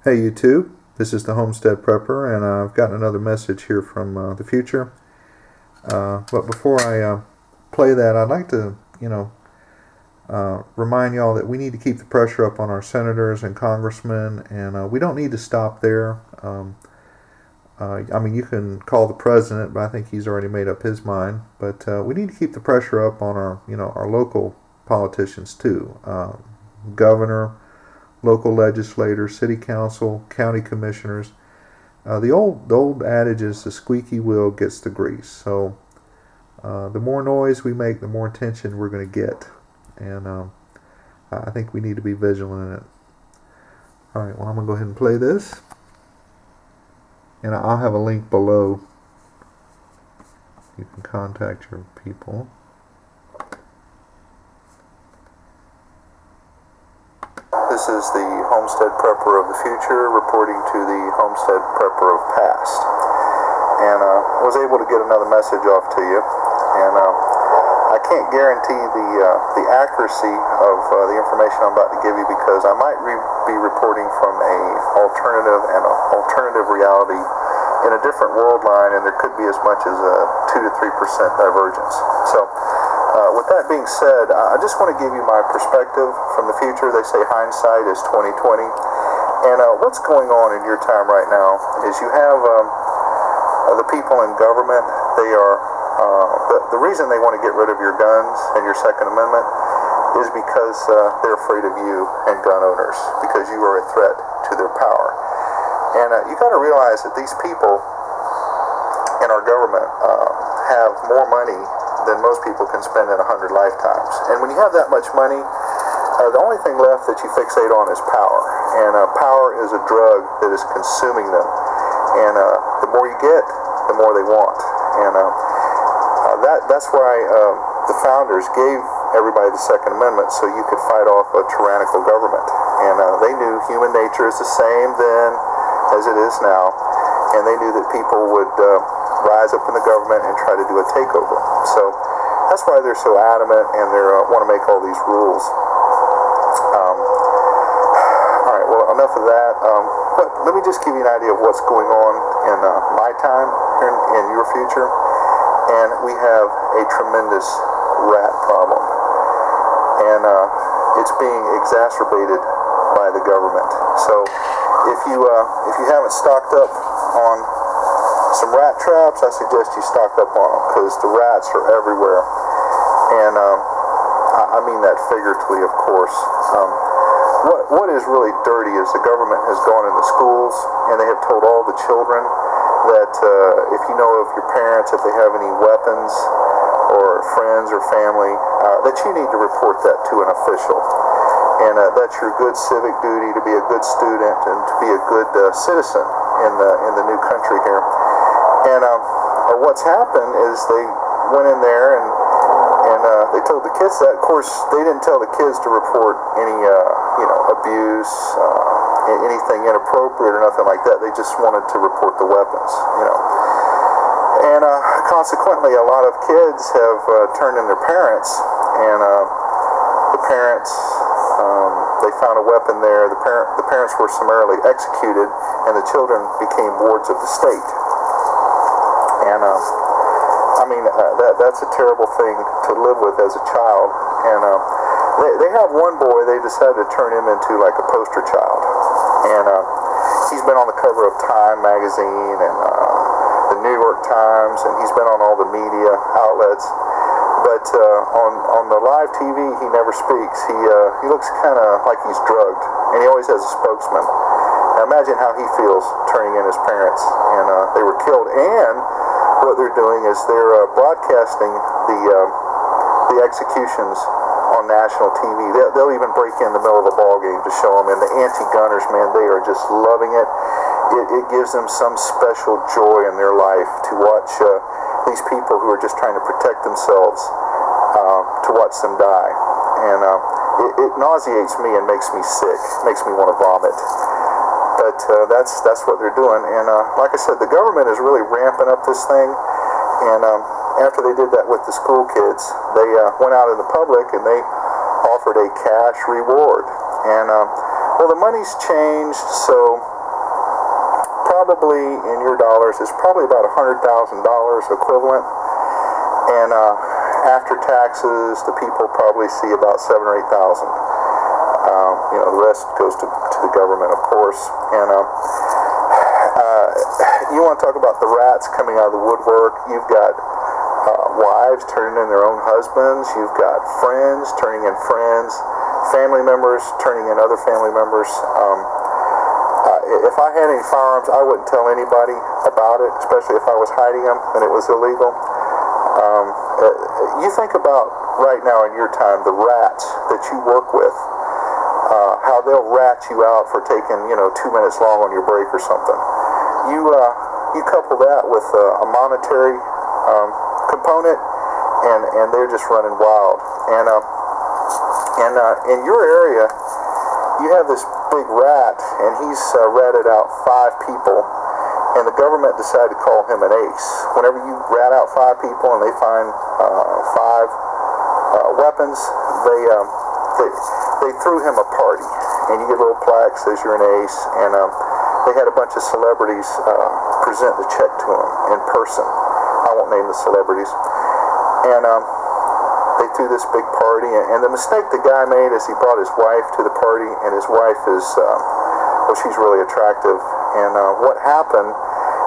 Hey YouTube, this is the Homestead Prepper, and I've gotten another message here from the future. But before I play that, I'd like to, remind y'all that we need to keep the pressure up on our senators and congressmen, and we don't need to stop there. You can call the president, but I think he's already made up his mind. But we need to keep the pressure up on our local politicians too, governor, local legislators, city council, county commissioners. The old adage is the squeaky wheel gets the grease. So the more noise we make, the more attention we're going to get. And I think we need to be vigilant in it. All right, well, I'm going to go ahead and play this. And I'll have a link below. You can contact your people. This is the Homestead Prepper of the future reporting to the Homestead Prepper of past. And I was able to get another message off to you. And I can't guarantee the accuracy of the information I'm about to give you, because I might be reporting from an alternative reality in a different world line, and there could be as much as a 2 to 3% divergence. So with that being said, I just want to give you my perspective from the future. They say hindsight is 20/20. And what's going on in your time right now is you have the people in government. They are the reason they want to get rid of your guns and your Second Amendment is because they're afraid of you and gun owners, because you are a threat to their power. And you got to realize that these people in our government have more money than most people can spend in 100 lifetimes. And when you have that much money, the only thing left that you fixate on is power. And power is a drug that is consuming them. And the more you get, the more they want. And that's why the founders gave everybody the Second Amendment, so you could fight off a tyrannical government. And they knew human nature is the same then as it is now. And they knew that people would rise up in the government and try to do a takeover. So that's why they're so adamant, and they want to make all these rules. All right, well, enough of that. But let me just give you an idea of what's going on in my time here in your future. And we have a tremendous rat problem. And it's being exacerbated by the government. So if you haven't stocked up on some rat traps, I suggest you stock up on them, because the rats are everywhere. And I mean that figuratively, of course. What is really dirty is the government has gone in the schools and they have told all the children that if you know of your parents, if they have any weapons or friends or family, that you need to report that to an official. And that's your good civic duty, to be a good student and to be a good citizen in the new country here. And what's happened is they went in there and they told the kids that. Of course, they didn't tell the kids to report any abuse, anything inappropriate or nothing like that. They just wanted to report the weapons, And consequently, a lot of kids have turned in their parents, and the parents, they found a weapon there. The parents were summarily executed, and the children became wards of the state. And that's a terrible thing to live with as a child. And they have one boy. They decided to turn him into like a poster child, and he's been on the cover of Time magazine and the New York Times, and he's been on all the media outlets. But on the live TV, he never speaks. He looks kind of like he's drugged, and he always has a spokesman. Now imagine how he feels turning in his parents, and they were killed. And what they're doing is they're broadcasting the executions on national TV. They'll even break in the middle of a ball game to show them. And the anti-gunners, man, they are just loving it. It gives them some special joy in their life to watch these people who are just trying to protect themselves, to watch them die. And it nauseates me and makes me sick, makes me want to vomit. But that's what they're doing. And like I said, the government is really ramping up this thing. And after they did that with the school kids, they went out in the public and they offered a cash reward. And well, the money's changed, so probably, in your dollars, is probably about $100,000 equivalent. And after taxes, the people probably see about 7,000 or 8,000. The rest goes to the government, of course. And you want to talk about the rats coming out of the woodwork. You've got wives turning in their own husbands. You've got friends turning in friends. Family members turning in other family members. If I had any firearms, I wouldn't tell anybody about it, especially if I was hiding them and it was illegal. You think about right now in your time, the rats that you work with, how they'll rat you out for taking 2 minutes long on your break or something. You couple that with a monetary component, and they're just running wild. And in your area, you have this big rat, and he's ratted out 5 people, and the government decided to call him an ace. Whenever you rat out 5 people and they find 5 weapons, they threw him a party, and you get a little plaque says you're an ace, and they had a bunch of celebrities present the check to him in person. I won't name the celebrities. And they threw this big party, and the mistake the guy made is he brought his wife to the party, and his wife is, she's really attractive. And what happened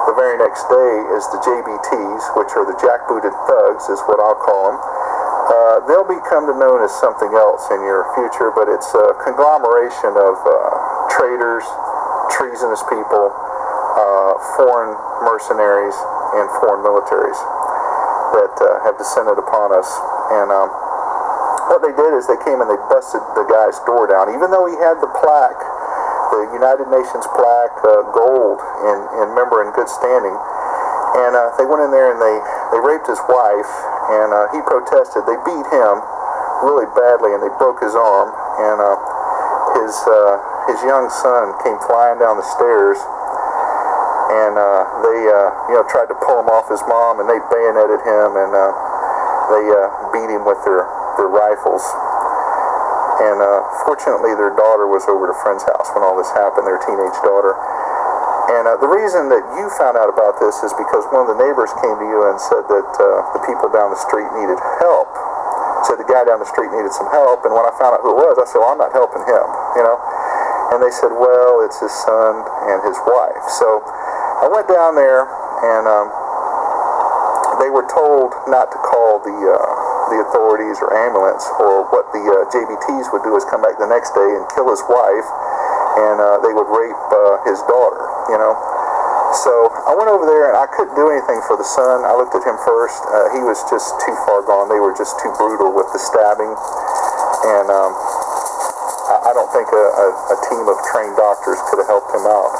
the very next day is the JBTs, which are the jackbooted thugs, is what I'll call them. They'll become known as something else in your future, but it's a conglomeration of traitors, treasonous people, foreign mercenaries, and foreign militaries that have descended upon us. And what they did is they came and they busted the guy's door down, even though he had the plaque, the United Nations plaque, gold, in member in good standing. And they went in there and they raped his wife, and he protested. They beat him really badly, and they broke his arm. And his young son came flying down the stairs, and they tried to pull him off his mom, and they bayoneted him, and they beat him with their rifles. And fortunately, their daughter was over at a friend's house when all this happened, their teenage daughter. And the reason that you found out about this is because one of the neighbors came to you and said that the people down the street needed help. Said the guy down the street needed some help, and when I found out who it was, I said, well, I'm not helping him, And they said, well, it's his son and his wife. So I went down there, and they were told not to call the authorities or ambulance, or what the JBTs would do is come back the next day and kill his wife, and they would rape his daughter, So I went over there, and I couldn't do anything for the son. I looked at him first. He was just too far gone. They were just too brutal with the stabbing, and I don't think a team of trained doctors could have helped him out.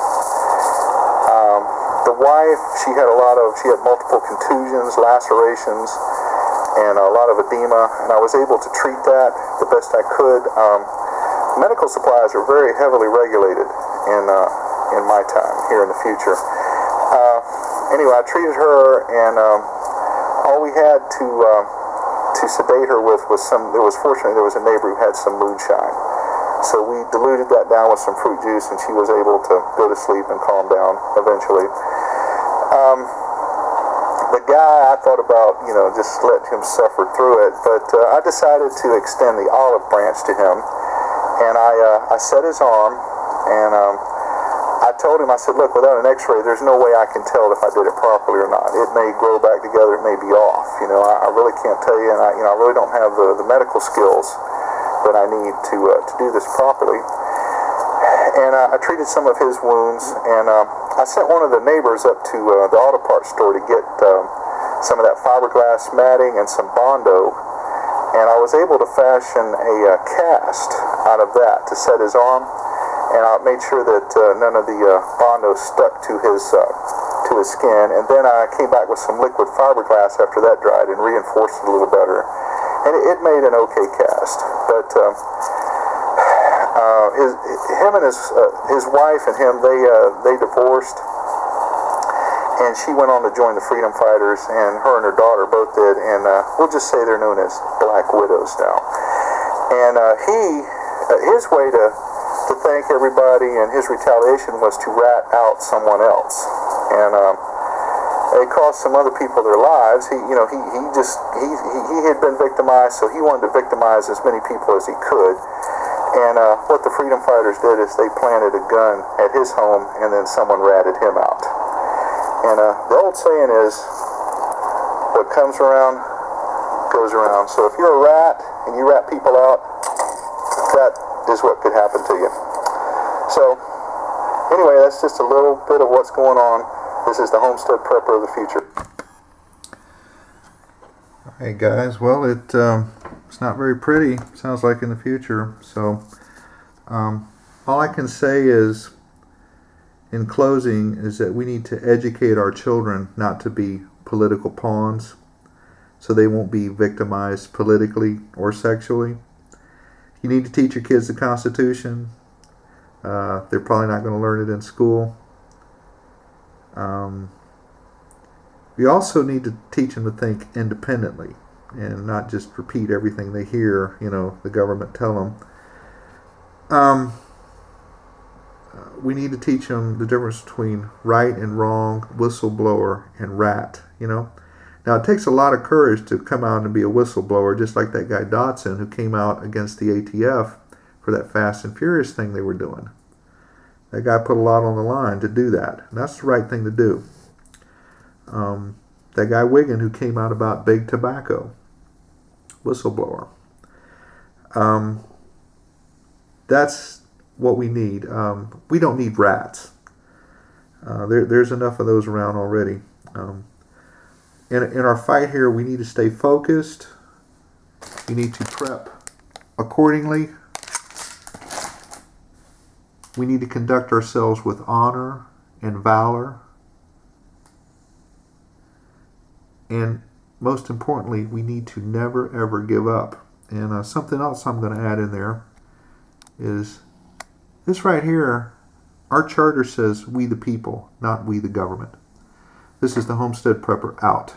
The wife, she had multiple contusions, lacerations, and a lot of edema, and I was able to treat that the best I could. Medical supplies are very heavily regulated in my time here in the future. Anyway, I treated her, and all we had to sedate her with was fortunately there was a neighbor who had some moonshine. So we diluted that down with some fruit juice, and she was able to go to sleep and calm down eventually. The guy, I thought about, just letting him suffer through it, but I decided to extend the olive branch to him, and I set his arm, and I told him, I said, look, without an x-ray, there's no way I can tell if I did it properly or not. It may grow back together, it may be off, I really can't tell you, and I really don't have the medical skills that I need to do this properly. And I treated some of his wounds, and I sent one of the neighbors up to the auto parts store to get some of that fiberglass matting and some Bondo, and I was able to fashion a cast out of that to set his arm, and I made sure that none of the Bondo stuck to his skin, and then I came back with some liquid fiberglass after that dried and reinforced it a little better, and it made an okay cast. But him and his wife and him, they divorced, and she went on to join the Freedom Fighters, and her and her daughter both did, and we'll just say they're known as Black Widows now. And his way to to thank everybody, and his retaliation was to rat out someone else. And it cost some other people their lives. He had been victimized, so he wanted to victimize as many people as he could. And what the freedom fighters did is they planted a gun at his home, and then someone ratted him out. And the old saying is, what comes around goes around. So if you're a rat and you rat people out, that is what could happen to you. So anyway, that's just a little bit of what's going on. This is the homestead prepper of the future. Hey guys, well it's not very pretty, sounds like, in the future. So all I can say is, in closing, is that we need to educate our children not to be political pawns, so they won't be victimized politically or sexually. You need to teach your kids the Constitution. They're probably not going to learn it in school. We also need to teach them to think independently and not just repeat everything they hear, the government tell them. We need to teach them the difference between right and wrong, whistleblower and rat, Now, it takes a lot of courage to come out and be a whistleblower, just like that guy Dotson, who came out against the ATF for that Fast and Furious thing they were doing. That guy put a lot on the line to do that, and that's the right thing to do. That guy Wiggin, who came out about big tobacco, whistleblower. That's what we need. We don't need rats. There's enough of those around already. In our fight here, we need to stay focused. We need to prep accordingly. We need to conduct ourselves with honor and valor. And most importantly, we need to never ever give up. And something else I'm going to add in there is this right here. Our charter says we the people, not we the government. This is the Homestead Prepper out.